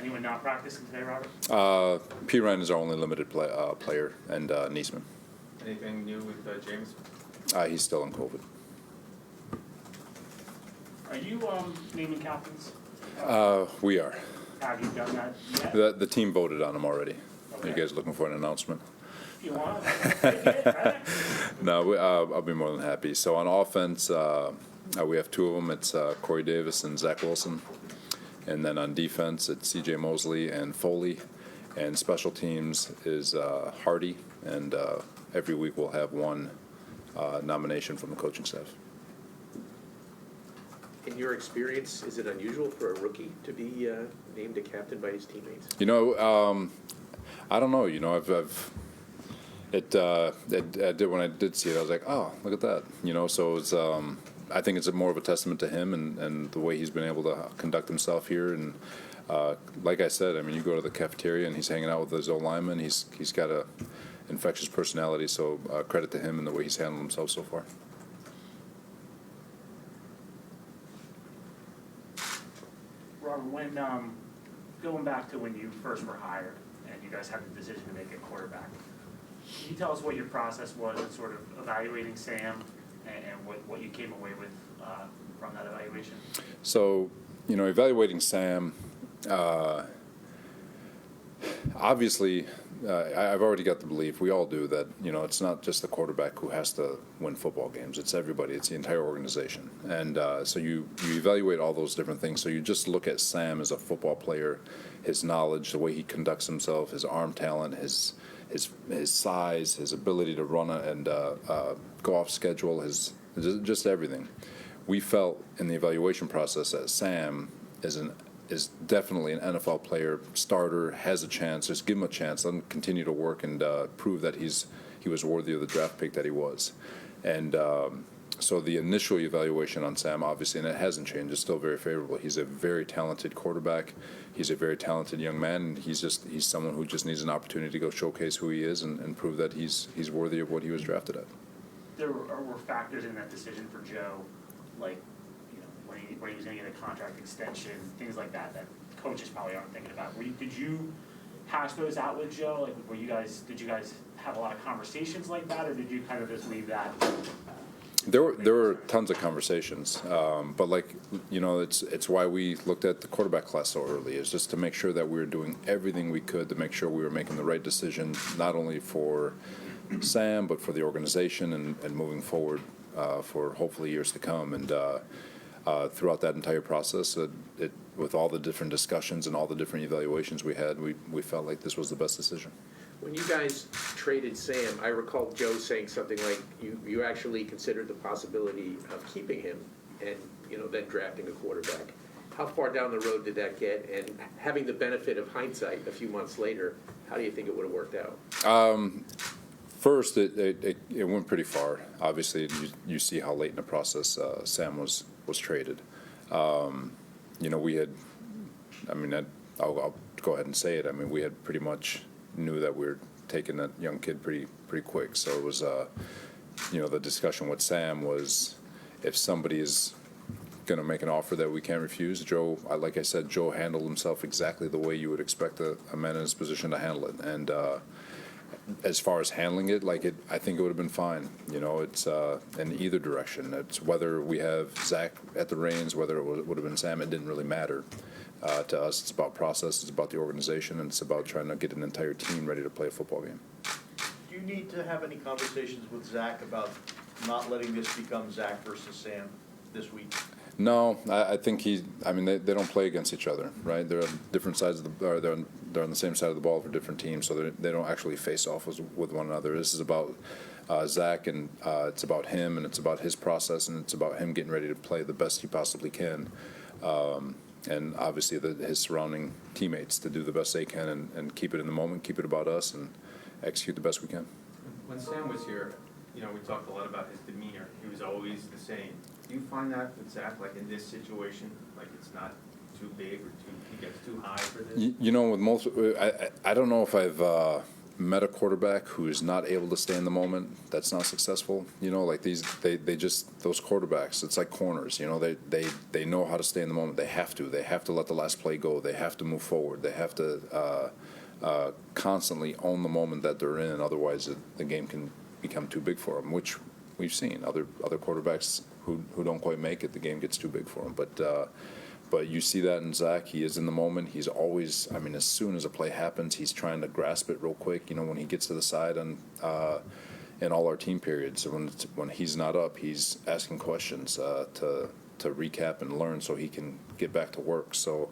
Anyone not practicing today, Robert? P. Ryan is our only limited player, and Niesman. Anything new with James? He's still on COVID. Are you naming captains? We are. Have you done that yet? The team voted on him already. Okay. Are you guys looking for an announcement? If you want. Take it, right? No, I'll be more than happy. So on offense, we have two of them. It's Corey Davis and Zach Wilson. And then on defense, it's C.J. Mosley and Foley. And special teams is Hardy. And every week we'll have one nomination from the coaching staff. In your experience, is it unusual for a rookie to be named a captain by his teammates? You know, I don't know. You know, when I did see it, I was like, oh, look at that. You know, so it's I think it's more of a testament to him and the way he's been able to conduct himself here. And like I said, I mean, you go to the cafeteria and he's hanging out with his old lineman. He's got a infectious personality. So credit to him and the way he's handled himself so far. Robert, when going back to when you first were hired and you guys had the decision to make a quarterback, can you tell us what your process was in sort of evaluating Sam and what you came away with from that evaluation? So, you know, evaluating Sam, obviously, I've already got the belief, we all do, that, you know, it's not just the quarterback who has to win football games. It's everybody. It's the entire organization. And so you evaluate all those different things. So you just look at Sam as a football player, his knowledge, the way he conducts himself, his arm talent, his size, his ability to run and go off schedule, just everything. We felt in the evaluation process that Sam is definitely an NFL player, starter, has a chance. Just give him a chance. Let him continue to work and prove that he was worthy of the draft pick that he was. And so the initial evaluation on Sam, obviously, and it hasn't changed, is still very favorable. He's a very talented quarterback. He's a very talented young man. And he's someone who just needs an opportunity to go showcase who he is and prove that he's worthy of what he was drafted at. There were factors in that decision for Joe, like, you know, when he was going to get a contract extension, things like that coaches probably aren't thinking about. Did you hash those out with Joe? Like, did you guys have a lot of conversations like that, or did you kind of just leave that? There were tons of conversations, but like, you know, it's why we looked at the quarterback class so early, is just to make sure that we were doing everything we could to make sure we were making the right decision, not only for Sam but for the organization and moving forward for hopefully years to come. And throughout that entire process, with all the different discussions and all the different evaluations we had, we felt like this was the best decision. When you guys traded Sam, I recall Joe saying something like you actually considered the possibility of keeping him and, you know, then drafting a quarterback. How far down the road did that get? And having the benefit of hindsight a few months later, how do you think it would have worked out? First, it went pretty far. Obviously, you see how late in the process Sam was traded. You know, we had, I mean, I'll go ahead and say it. I mean, we had pretty much knew that we were taking that young kid pretty quick. So it was, you know, the discussion with Sam was, if somebody is going to make an offer that we can't refuse, Joe, like I said, Joe handled himself exactly the way you would expect a man in his position to handle it. And as far as handling it, I think it would have been fine. You know, it's in either direction. It's whether we have Zach at the reins, whether it would have been Sam, it didn't really matter. To us, it's about process, it's about the organization, and it's about trying to get an entire team ready to play a football game. Do you need to have any conversations with Zach about not letting this become Zach versus Sam this week? No, I think they don't play against each other, right? They're on different sides of the, or they're on the same side of the ball for different teams, so they don't actually face off with one another. This is about Zach, and it's about him, and it's about his process, and it's about him getting ready to play the best he possibly can. And obviously his surrounding teammates to do the best they can and keep it in the moment, keep it about us, and execute the best we can. When Sam was here, you know, we talked a lot about his demeanor. He was always the same. Do you find that with Zach, like in this situation, like it's not too big or he gets too high for this? You know, with most, I don't know if I've met a quarterback who is not able to stay in the moment, that's not successful. You know, like those quarterbacks, it's like corners. You know, they know how to stay in the moment. They have to let the last play go. They have to move forward. They have to constantly own the moment that they're in. Otherwise, the game can become too big for them, which we've seen. Other quarterbacks who don't quite make it, the game gets too big for them. But you see that in Zach. He is in the moment. He's always, I mean, as soon as a play happens, he's trying to grasp it real quick. You know, when he gets to the side and in all our team periods, when he's not up, he's asking questions to recap and learn so he can get back to work. So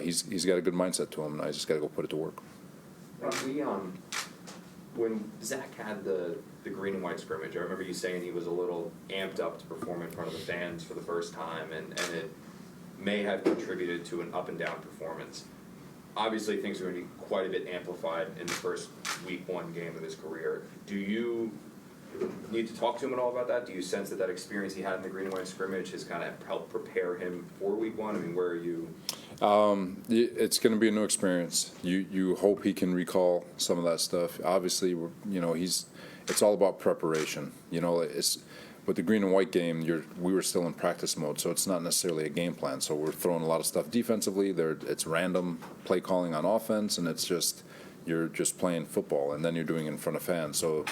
he's got a good mindset to him, and I just got to go put it to work. When Zach had the green and white scrimmage, I remember you saying he was a little amped up to perform in front of the fans for the first time, and it may have contributed to an up and down performance. Obviously, things are going to be quite a bit amplified in the first week one game of his career. Do you need to talk to him at all about that? Do you sense that experience he had in the green and white scrimmage has kind of helped prepare him for week one? I mean, where are you? It's going to be a new experience. You hope he can recall some of that stuff. Obviously, you know, it's all about preparation. You know, with the green and white game, we were still in practice mode, so it's not necessarily a game plan. So we're throwing a lot of stuff defensively. It's random play calling on offense, and you're just playing football, and then you're doing it in front of fans. So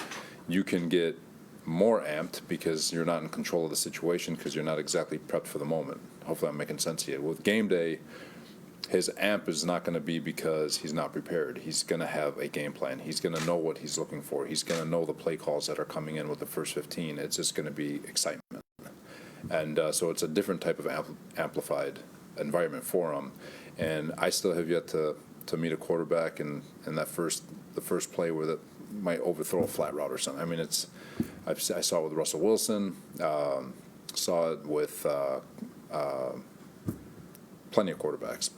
you can get more amped because you're not in control of the situation because you're not exactly prepped for the moment. Hopefully I'm making sense here. With game day, his amp is not going to be because he's not prepared. He's going to have a game plan. He's going to know what he's looking for. He's going to know the play calls that are coming in with the first 15. It's just going to be excitement. And so it's a different type of amplified environment for him. And I still have yet to meet a quarterback in the first play where that might overthrow a flat route or something. I mean, I saw it with Russell Wilson, saw it with plenty of quarterbacks.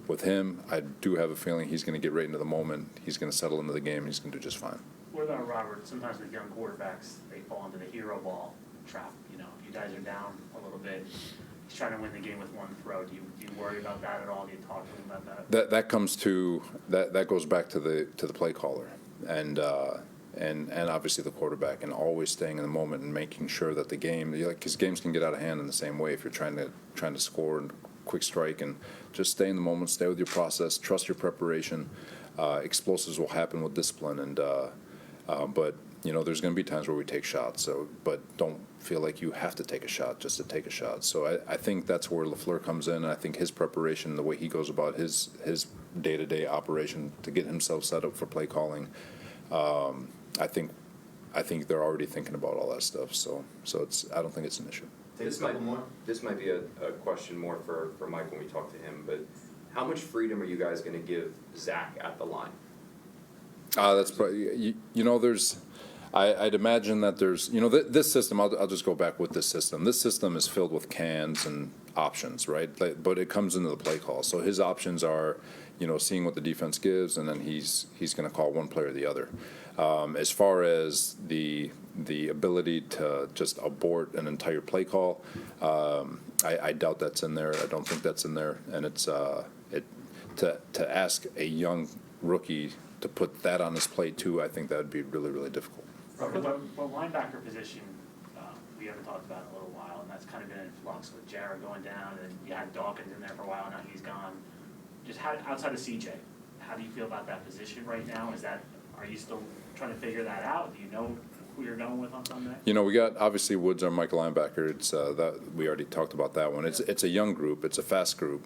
With him, I do have a feeling he's going to get right into the moment. He's going to settle into the game, and he's going to do just fine. What about Robert? Sometimes with young quarterbacks, they fall into the hero ball trap. You know, you guys are down a little bit. He's trying to win the game with one throw. Do you worry about that at all? Do you talk to him about that? That comes to that goes back to the play caller and obviously the quarterback, and always staying in the moment and making sure that the game, because games can get out of hand in the same way if you're trying to score and quick strike, and just stay in the moment, stay with your process, trust your preparation. Explosives will happen with discipline, and but you know there's going to be times where we take shots. So, but don't feel like you have to take a shot just to take a shot. So I think that's where LaFleur comes in. I think his preparation, the way he goes about his day-to-day operation to get himself set up for play calling. I think they're already thinking about all that stuff. So I don't think it's an issue. This might be a question more for Mike when we talk to him, but how much freedom are you guys going to give Zach at the line? That's probably, you know, I'd imagine that there's, you know, this system, I'll just go back with this system. This system is filled with cans and options, right? But it comes into the play call. So his options are, you know, seeing what the defense gives, and then he's going to call one play or the other. As far as the ability to just abort an entire play call, I doubt that's in there. I don't think that's in there. And it's to ask a young rookie to put that on his plate too, I think that would be really, really difficult. Robert, the linebacker position we haven't talked about in a little while, and that's kind of been in flux with Jared going down, and you had Dawkins in there for a while, now he's gone. Just outside of CJ, how do you feel about that position right now? Are you still trying to figure that out? Do you know who you're going with on Sunday? You know, we got obviously Woods, our Michael linebacker. It's that we already talked about that one. It's a young group. It's a fast group.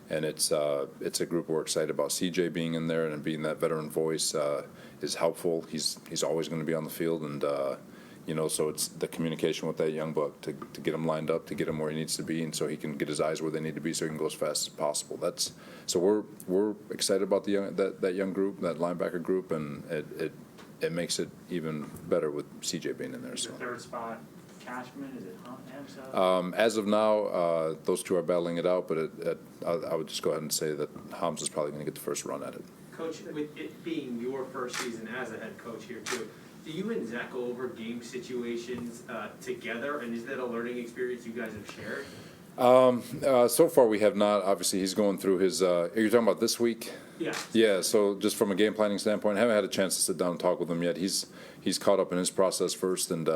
And it's a group we're excited about. CJ being in there and being that veteran voice is helpful. He's always going to be on the field, and you know, so it's the communication with that young buck to get him lined up, to get him where he needs to be, and so he can get his eyes where they need to be, so he can go as fast as possible. So we're excited about that young group, that linebacker group, and it makes it even better with CJ being in there. Is the third spot Cashman? Is it Hamza? As of now, those two are battling it out, but I would just go ahead and say that Hamza's probably going to get the first run at it. Coach, with it being your first season as a head coach here too, do you and Zach go over game situations together, and is that a learning experience you guys have shared? So far, we have not. Obviously, he's going through his. Are you talking about this week? Yeah. Yeah. So just from a game planning standpoint, I haven't had a chance to sit down and talk with him yet. He's caught up in his process first, and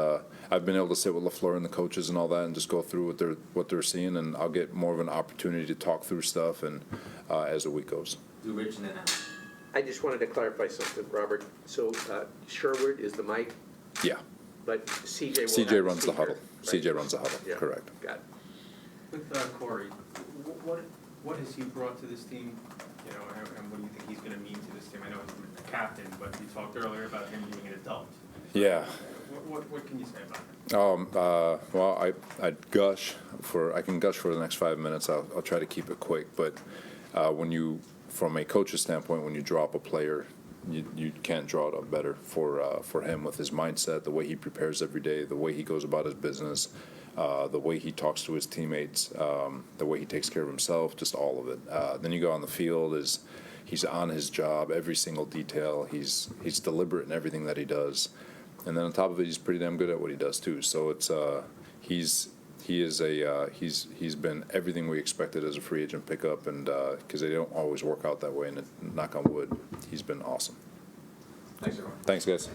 I've been able to sit with LaFleur and the coaches and all that, and just go through what they're seeing, and I'll get more of an opportunity to talk through stuff, and as the week goes. Do Rich and then Al. I just wanted to clarify something, Robert. So Sherwood is the mic, Yeah. but CJ will CJ have runs the speaker, huddle. right? CJ runs the huddle. Yeah. Correct. Got it. With Corey, what has he brought to this team, you know, and what do you think he's gonna mean to this team? I know he's the captain, but you talked earlier about him being an adult. Yeah. What can you say about him? Well, I can gush for the next 5 minutes. I'll try to keep it quick. But from a coach's standpoint, when you drop a player, you can't draw it up better for him with his mindset, the way he prepares every day, the way he goes about his business, the way he talks to his teammates, the way he takes care of himself, just all of it. Then you go on the field, he's on his job, every single detail. He's deliberate in everything that he does. And then on top of it, he's pretty damn good at what he does too. So it's he's been everything we expected as a free agent pickup, and because they don't always work out that way. And knock on wood, he's been awesome. Thanks, everyone. Thanks, guys.